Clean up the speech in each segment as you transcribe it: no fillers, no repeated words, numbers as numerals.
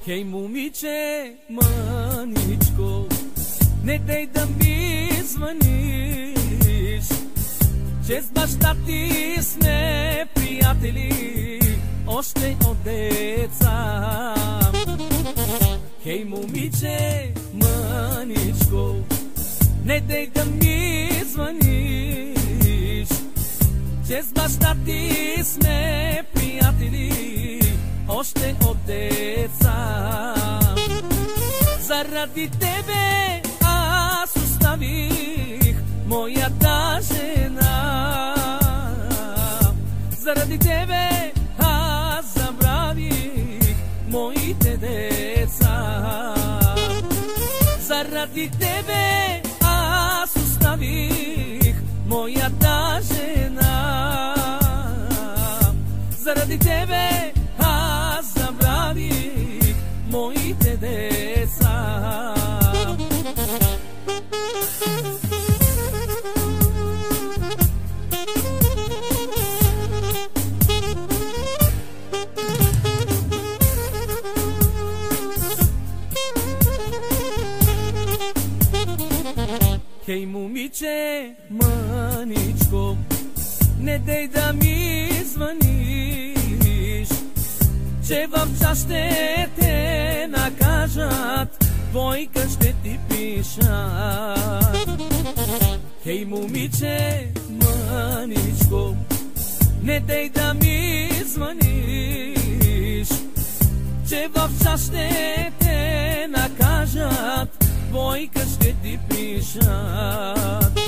Hej mumiće, maničko, ne dej da mi zvaniš, čez baš da ti sme prijatelji ošte od deca. Hej mumiće, maničko, ne dej da mi zvaniš, čez baš da ti sme prijatelji ošte od deca. Zaradi tebe аз оставих моята жена, заради тебе аз забравих моите деца. Заради тебе аз оставих моята жена, заради тебе аз забравих моите деца. Хей момиче, маничко, не дей да ми звъниш, че в час ще те накажат, двойка ще ти пишат. Хей момиче, маничко, не дей да ми звъниш, че в час ще те накажат, двойка ще ти пишат.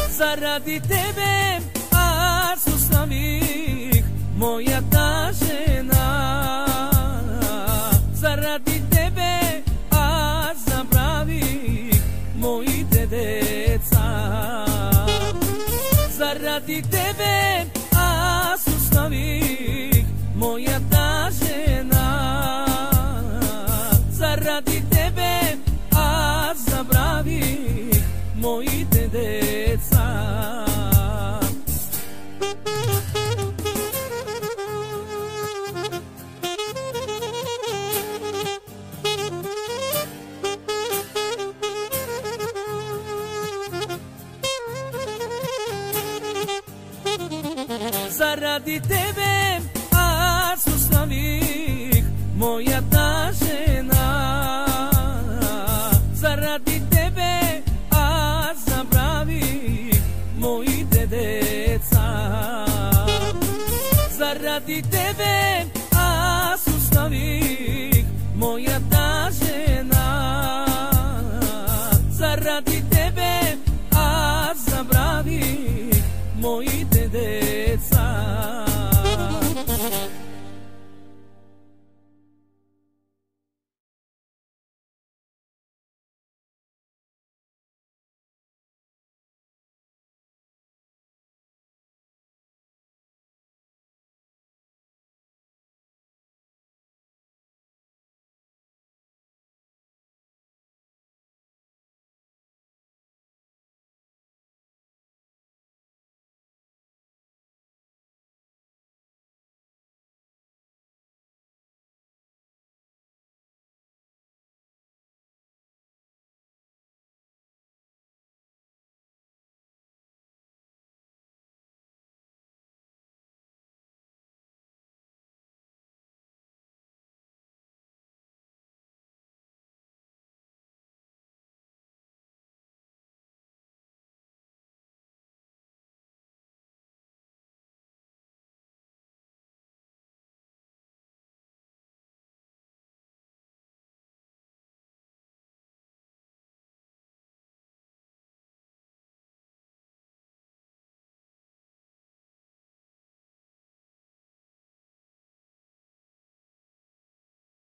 Заради тебе аз оставих моята жена, заради тебе аз забравих моите деца. Заради тебе аз оставих моята жена, заради тебе аз забравих моите деца. Заради тебе аз оставих моята жена, заради тебе аз забравих моите деца. Заради тебе аз оставих моята